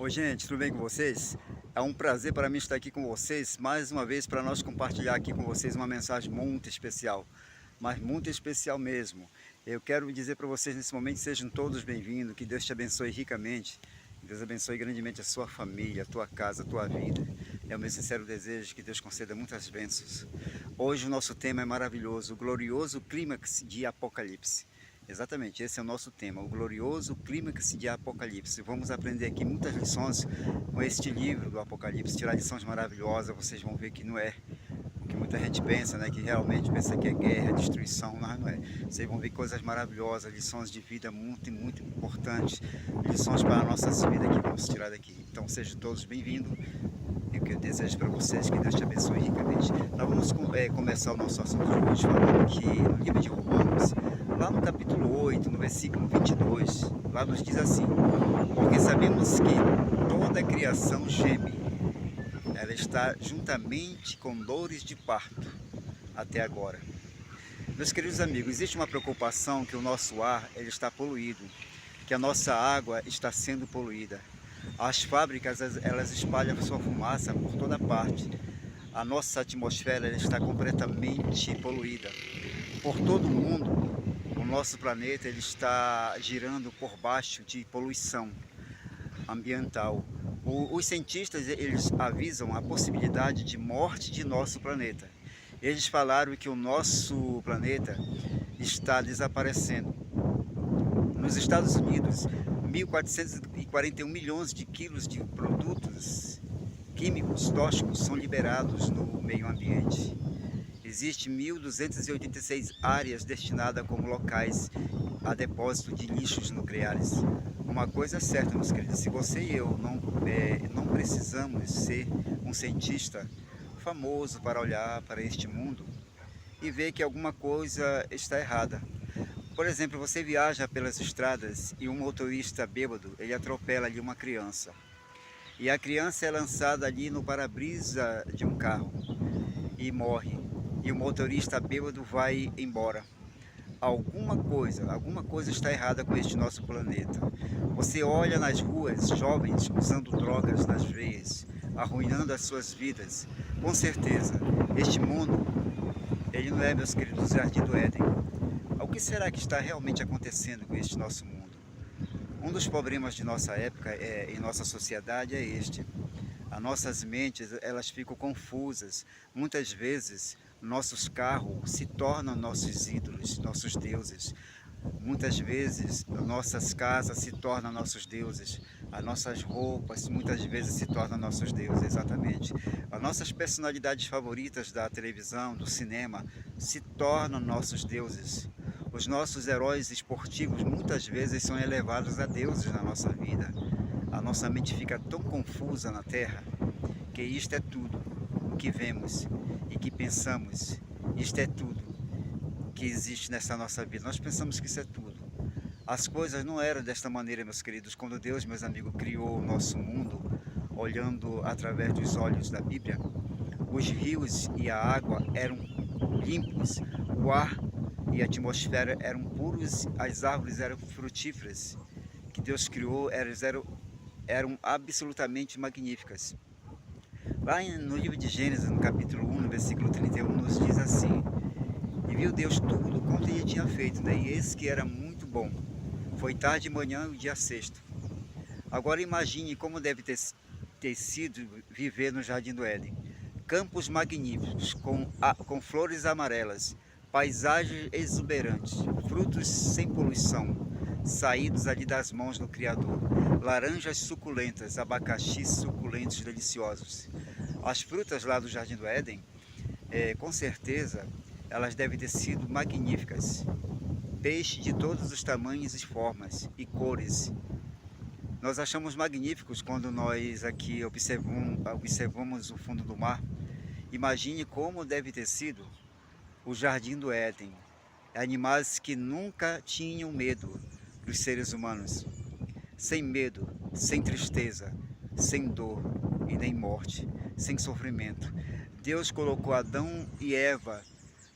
Oi gente, tudo bem com vocês? É um prazer para mim estar aqui com vocês, mais uma vez para nós compartilhar aqui com vocês uma mensagem muito especial, mas muito especial mesmo. Eu quero dizer para vocês nesse momento, sejam todos bem-vindos, que Deus te abençoe ricamente, que Deus abençoe grandemente a sua família, a tua casa, a tua vida. É o meu sincero desejo que Deus conceda muitas bênçãos. Hoje o nosso tema é maravilhoso, o glorioso clímax de Apocalipse. Exatamente, esse é o nosso tema, o glorioso clímax de Apocalipse. Vamos aprender aqui muitas lições com este livro do Apocalipse, tirar lições maravilhosas. Vocês vão ver que não é o que muita gente pensa, né? Que realmente pensa que é guerra, destruição, mas não é. Vocês vão ver coisas maravilhosas, lições de vida muito importantes, lições para nossas vidas que vamos tirar daqui. Então sejam todos bem-vindos. E o que eu desejo para vocês, que Deus te abençoe ricamente. Nós vamos começar o nosso assunto de hoje falando aqui no livro de Romanos, lá no capítulo 8, no versículo 22, lá nos diz assim: porque sabemos que toda a criação geme, ela está juntamente com dores de parto até agora. Meus queridos amigos, existe uma preocupação que o nosso ar ele está poluído, que a nossa água está sendo poluída. As fábricas elas espalham sua fumaça por toda parte. A nossa atmosfera ela está completamente poluída. Por todo o mundo, o nosso planeta ele está girando por baixo de poluição ambiental. Os cientistas eles avisam a possibilidade de morte de nosso planeta. Eles falaram que o nosso planeta está desaparecendo. Nos Estados Unidos, 1.441 milhões de quilos de produtos químicos tóxicos são liberados no meio ambiente. Existem 1.286 áreas destinadas como locais a depósito de lixos nucleares. Uma coisa é certa, meus queridos, se você e eu não precisamos ser um cientista famoso para olhar para este mundo e ver que alguma coisa está errada. Por exemplo, você viaja pelas estradas e um motorista bêbado, ele atropela ali uma criança. E a criança é lançada ali no para-brisa de um carro e morre. E o motorista bêbado vai embora. Alguma coisa está errada com este nosso planeta. Você olha nas ruas jovens usando drogas nas veias, arruinando as suas vidas. Com certeza, este mundo, ele não é, meus queridos, Jardim do Éden. O que será que está realmente acontecendo com este nosso mundo? Um dos problemas de nossa época em nossa sociedade é este. As nossas mentes, elas ficam confusas. Muitas vezes, nossos carros se tornam nossos ídolos, nossos deuses. Muitas vezes, nossas casas se tornam nossos deuses. As nossas roupas, muitas vezes, se tornam nossos deuses, exatamente. As nossas personalidades favoritas da televisão, do cinema, se tornam nossos deuses. Os nossos heróis esportivos, muitas vezes, são elevados a deuses na nossa vida. A nossa mente fica tão confusa na Terra que isto é tudo o que vemos e que pensamos. Isto é tudo que existe nessa nossa vida. Nós pensamos que isso é tudo. As coisas não eram desta maneira, meus queridos. Quando Deus, meus amigos, criou o nosso mundo, olhando através dos olhos da Bíblia, os rios e a água eram limpos, o ar e a atmosfera eram puros, as árvores eram frutíferas, que Deus criou eram absolutamente magníficas. Lá no livro de Gênesis, no capítulo 1, no versículo 31, nos diz assim: e viu Deus tudo quanto ele tinha feito, né? E eis que era muito bom. Foi tarde de manhã e o dia sexto. Agora imagine como deve ter sido viver no Jardim do Éden. Campos magníficos, com flores amarelas, paisagens exuberantes, frutos sem poluição, saídos ali das mãos do Criador, laranjas suculentas, abacaxis suculentos, deliciosos. As frutas lá do Jardim do Éden, com certeza, elas devem ter sido magníficas. Peixe de todos os tamanhos e formas e cores. Nós achamos magníficos quando nós aqui observamos o fundo do mar. Imagine como deve ter sido o Jardim do Éden. Animais que nunca tinham medo dos seres humanos. Sem medo, sem tristeza, sem dor e nem morte, sem sofrimento. Deus colocou Adão e Eva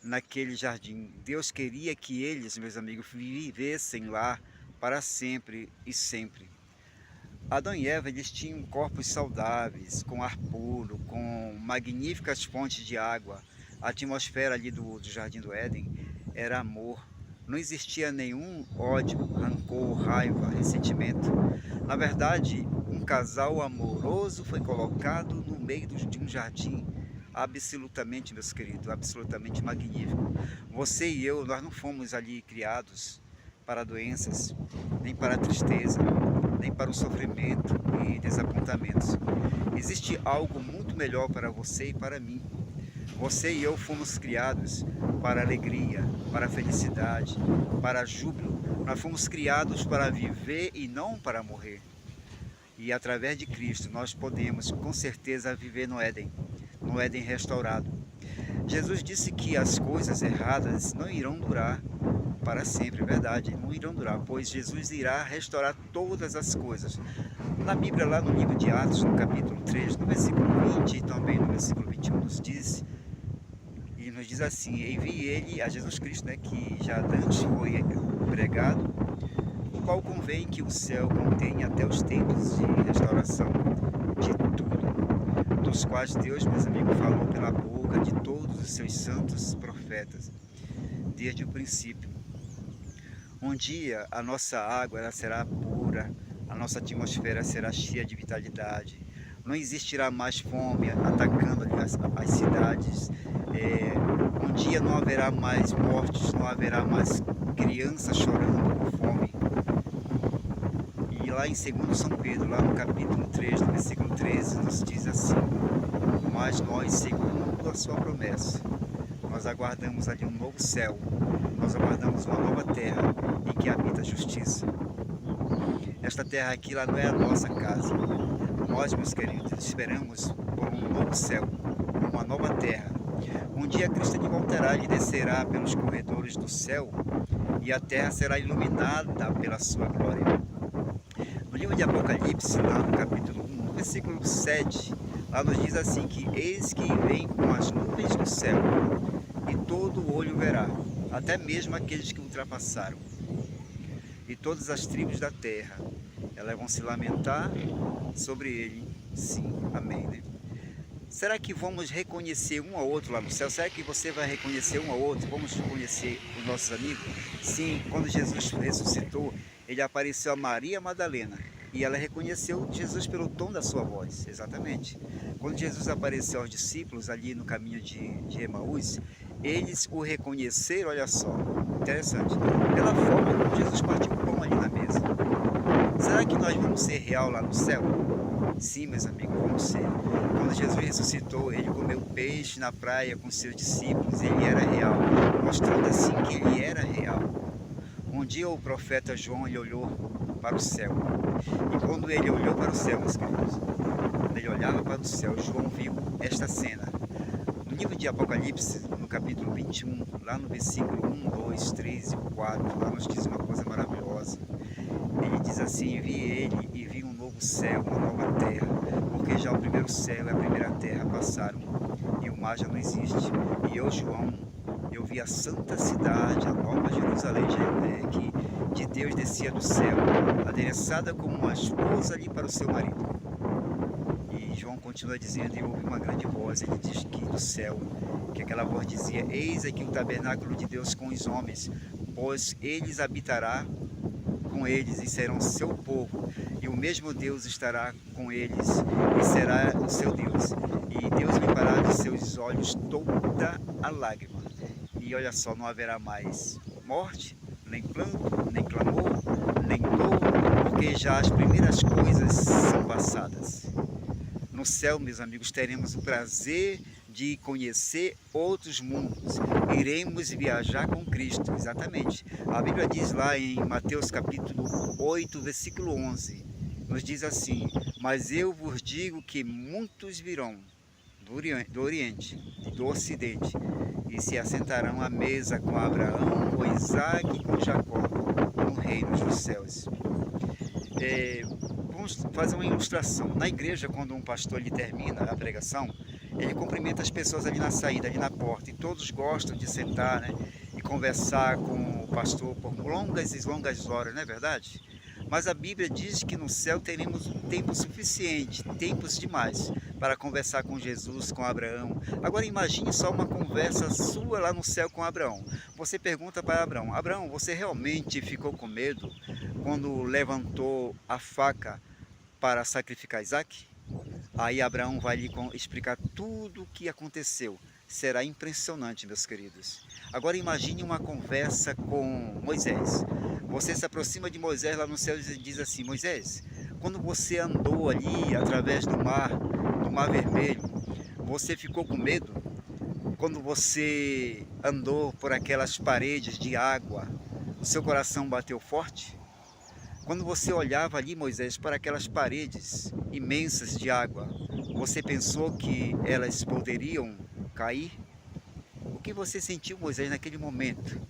naquele jardim. Deus queria que eles, meus amigos, vivessem lá para sempre e sempre. Adão e Eva, eles tinham corpos saudáveis, com ar puro, com magníficas fontes de água. A atmosfera ali do Jardim do Éden era amor. Não existia nenhum ódio, rancor, raiva, ressentimento. Na verdade, um casal amoroso foi colocado no meio de um jardim absolutamente, meus queridos, absolutamente magnífico. Você e eu, nós não fomos ali criados para doenças, nem para a tristeza, nem para o sofrimento e desapontamentos. Existe algo muito melhor para você e para mim. Você e eu fomos criados para alegria, para felicidade, para júbilo. Nós fomos criados para viver e não para morrer. E através de Cristo nós podemos com certeza viver no Éden restaurado. Jesus disse que as coisas erradas não irão durar para sempre, é verdade, não irão durar, pois Jesus irá restaurar todas as coisas. Na Bíblia, lá no livro de Atos, no capítulo 3, no versículo 20 e também no versículo 21, nos diz assim: envie ele a Jesus Cristo, né, que já antes foi pregado, o qual convém que o céu contenha até os tempos de restauração de tudo, dos quais Deus, meus amigos, falou pela boca de todos os seus santos profetas, desde o princípio. Um dia a nossa água ela será pura, a nossa atmosfera será cheia de vitalidade, não existirá mais fome atacando as cidades, um dia não haverá mais mortes, não haverá mais crianças chorando por fome. E lá em 2 São Pedro, lá no capítulo 3, no versículo 13, nos diz assim: mas nós, segundo a sua promessa, nós aguardamos ali um novo céu, nós aguardamos uma nova terra em que habita a justiça. Esta terra aqui lá não é a nossa casa. Nós, meus queridos, esperamos por um novo céu, uma nova terra. Um dia Cristo voltará e descerá pelos corredores do céu e a terra será iluminada pela sua glória. No livro de Apocalipse, lá no capítulo 1, no versículo 7, lá nos diz assim que eis que vem com as nuvens do céu e todo olho verá, até mesmo aqueles que ultrapassaram. E todas as tribos da terra, elas vão se lamentar sobre ele. Sim, amém, né? Será que vamos reconhecer um ao outro lá no céu? Será que você vai reconhecer um ao outro? Vamos reconhecer os nossos amigos? Sim, quando Jesus ressuscitou, ele apareceu a Maria Madalena e ela reconheceu Jesus pelo tom da sua voz, exatamente. Quando Jesus apareceu aos discípulos ali no caminho de Emaús, eles o reconheceram, olha só, interessante, pela forma como Jesus partiu o pão ali na mesa. Será que nós vamos ser real lá no céu? Sim, meus amigos, vamos ser. Quando Jesus ressuscitou, ele comeu peixe na praia com seus discípulos, ele era real, mostrando assim que ele era real. Um dia o profeta João ele olhou para o céu, e quando ele olhou para o céu, meus queridos, quando ele olhava para o céu, João viu esta cena. No livro de Apocalipse, no capítulo 21, lá no versículo 1, 2, 3 e 4, lá nos diz uma coisa maravilhosa. Ele diz assim: vi ele e vi um novo céu, uma nova terra, porque já o primeiro céu e a primeira terra passaram, e o mar já não existe. E eu, João, eu vi a santa cidade, a nova Jerusalém, que de Deus descia do céu, adereçada como uma esposa ali para o seu marido. E João continua dizendo, e ouvi uma grande voz, ele diz que do céu, que aquela voz dizia: eis aqui o tabernáculo de Deus com os homens, pois eles habitará com eles e serão seu povo, e o mesmo Deus estará com eles e será o seu Deus, e Deus limpará de seus olhos toda a lágrima, e olha só, não haverá mais morte, nem pranto, nem clamor, nem dor, porque já as primeiras coisas são passadas. No céu, meus amigos, teremos o prazer de conhecer outros mundos. Iremos viajar com Cristo, exatamente. A Bíblia diz lá em Mateus capítulo 8, versículo 11, nos diz assim: mas eu vos digo que muitos virão do Oriente e do Ocidente e se assentarão à mesa com Abraão, com Isaac e com Jacó no reino dos céus. Vamos fazer uma ilustração. Na igreja, quando um pastor ele termina a pregação, ele cumprimenta as pessoas ali na saída, ali na porta, e todos gostam de sentar, né, e conversar com o pastor por longas e longas horas, não é verdade? Mas a Bíblia diz que no céu teremos um tempo suficiente, tempos demais, para conversar com Jesus, com Abraão. Agora imagine só uma conversa sua lá no céu com Abraão. Você pergunta para Abraão: Abraão, você realmente ficou com medo quando levantou a faca para sacrificar Isaac? Aí Abraão vai lhe explicar tudo o que aconteceu. Será impressionante, meus queridos. Agora imagine uma conversa com Moisés. Você se aproxima de Moisés lá no céu e diz assim: Moisés, quando você andou ali através do Mar Vermelho, você ficou com medo? Quando você andou por aquelas paredes de água, o seu coração bateu forte? Quando você olhava ali, Moisés, para aquelas paredes imensas de água, você pensou que elas poderiam cair? O que você sentiu, Moisés, naquele momento?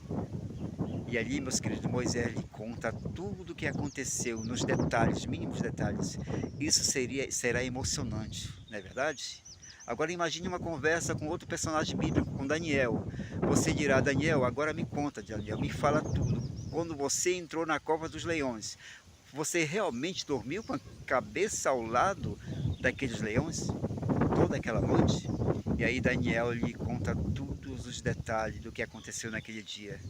E ali, meus queridos, Moisés lhe conta tudo o que aconteceu, nos detalhes, mínimos detalhes. Isso será emocionante, não é verdade? Agora imagine uma conversa com outro personagem bíblico, com Daniel. Você dirá: Daniel, agora me conta, Daniel, me fala tudo. Quando você entrou na cova dos leões, você realmente dormiu com a cabeça ao lado daqueles leões? Toda aquela noite? E aí Daniel lhe conta todos os detalhes do que aconteceu naquele dia.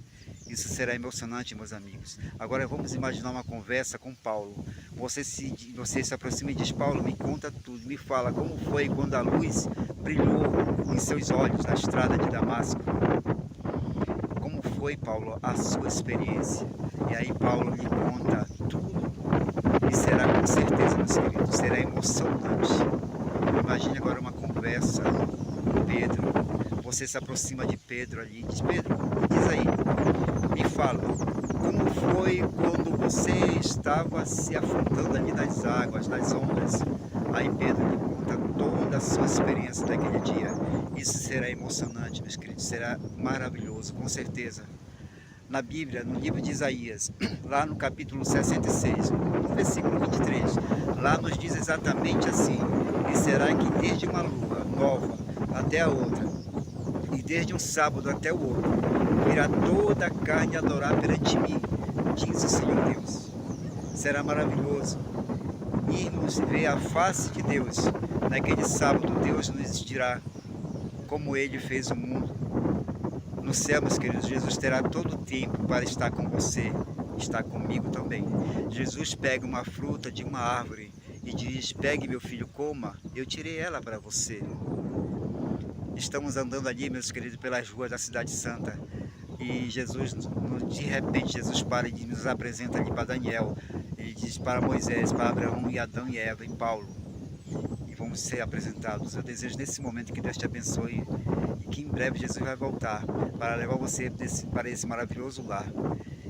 Isso será emocionante, meus amigos. Agora vamos imaginar uma conversa com Paulo. Você se aproxima e diz: Paulo, me conta tudo, me fala como foi quando a luz brilhou em seus olhos na estrada de Damasco. Como foi, Paulo, a sua experiência? E aí Paulo lhe conta tudo. E será com certeza, meus queridos, será emocionante. Imagine agora uma conversa com Pedro. Você se aproxima de Pedro ali e diz: Pedro, diz aí, me fala, como foi quando você estava se afundando ali nas águas, nas ondas? Aí Pedro lhe conta toda a sua experiência daquele dia. Isso será emocionante, meus queridos, será maravilhoso, com certeza. Na Bíblia, no livro de Isaías, lá no capítulo 66, no versículo 23, lá nos diz exatamente assim: e será que desde uma lua nova até a outra, e desde um sábado até o outro, virá toda a carne adorar perante mim, diz o Senhor Deus. Será maravilhoso irmos ver a face de Deus. Naquele sábado Deus nos dirá como Ele fez o mundo. No céu, meus queridos, Jesus terá todo o tempo para estar com você, estar comigo também. Jesus pega uma fruta de uma árvore e diz: pegue, meu filho, coma, eu tirei ela para você. Estamos andando ali, meus queridos, pelas ruas da Cidade Santa, e Jesus, de repente, Jesus para e nos apresenta ali para Daniel. Ele diz para Moisés, para Abraão e Adão e Eva e Paulo, e vamos ser apresentados. Eu desejo nesse momento que Deus te abençoe e que em breve Jesus vai voltar para levar você para esse maravilhoso lar,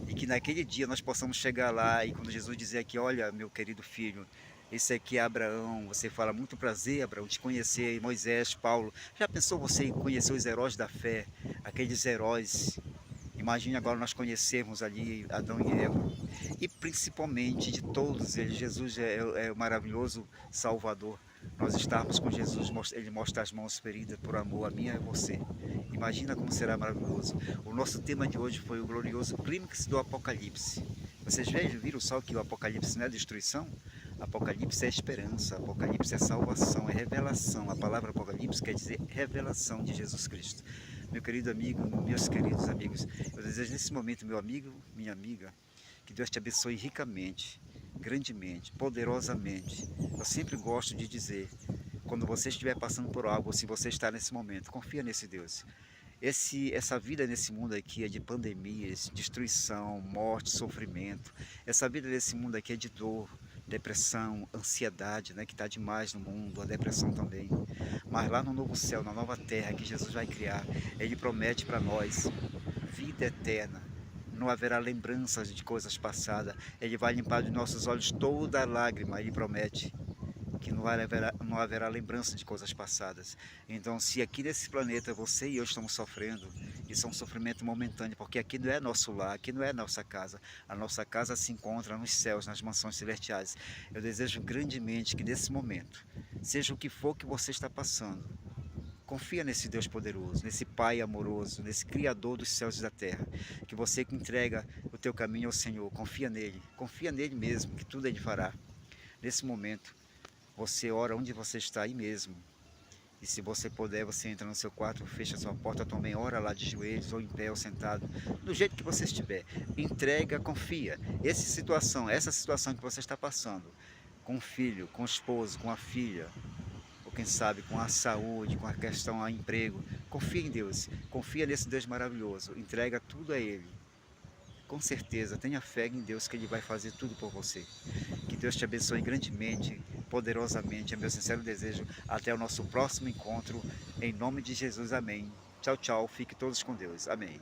e que naquele dia nós possamos chegar lá e quando Jesus dizer aqui: olha, meu querido filho, esse aqui é Abraão. Você fala: muito prazer, Abraão, te conhecer. Moisés, Paulo. Já pensou você conhecer os heróis da fé, aqueles heróis? Imagine agora nós conhecermos ali Adão e Eva, e principalmente de todos eles, Jesus é o maravilhoso Salvador. Nós estarmos com Jesus, Ele mostra as mãos feridas por amor a mim e a você. Imagina como será maravilhoso. O nosso tema de hoje foi o glorioso clímax do Apocalipse. Vocês viram só que o Apocalipse não é destruição? Apocalipse é esperança, Apocalipse é salvação, é revelação. A palavra Apocalipse quer dizer revelação de Jesus Cristo. Meu querido amigo, meus queridos amigos, eu desejo nesse momento, meu amigo, minha amiga, que Deus te abençoe ricamente, grandemente, poderosamente. Eu sempre gosto de dizer, quando você estiver passando por algo, se você está nesse momento, confia nesse Deus. Essa vida nesse mundo aqui é de pandemias, destruição, morte, sofrimento. Essa vida nesse mundo aqui é de dor, depressão, ansiedade, né, que está demais no mundo, a depressão também. Mas lá no novo céu, na nova terra que Jesus vai criar, Ele promete para nós vida eterna. Não haverá lembranças de coisas passadas. Ele vai limpar de nossos olhos toda lágrima. Ele promete que não haverá lembrança de coisas passadas. Então, se aqui nesse planeta você e eu estamos sofrendo, isso é um sofrimento momentâneo, porque aqui não é nosso lar, aqui não é nossa casa. A nossa casa se encontra nos céus, nas mansões celestiais. Eu desejo grandemente que nesse momento, seja o que for que você está passando, Confia nesse Deus poderoso, nesse Pai amoroso, nesse Criador dos céus e da terra. Que você que entrega o teu caminho ao Senhor, confia nele mesmo, que tudo ele fará. Nesse momento, você ora onde você está aí mesmo. E se você puder, você entra no seu quarto, fecha sua porta também, ora lá de joelhos, ou em pé, ou sentado, do jeito que você estiver. Entrega, confia. Essa situação que você está passando, com o filho, com o esposo, com a filha, ou quem sabe com a saúde, com a questão a emprego, confia em Deus, confia nesse Deus maravilhoso, entrega tudo a Ele. Com certeza, tenha fé em Deus que Ele vai fazer tudo por você. Que Deus te abençoe grandemente, poderosamente. É meu sincero desejo. Até o nosso próximo encontro. Em nome de Jesus, amém. Tchau, tchau. Fique todos com Deus. Amém.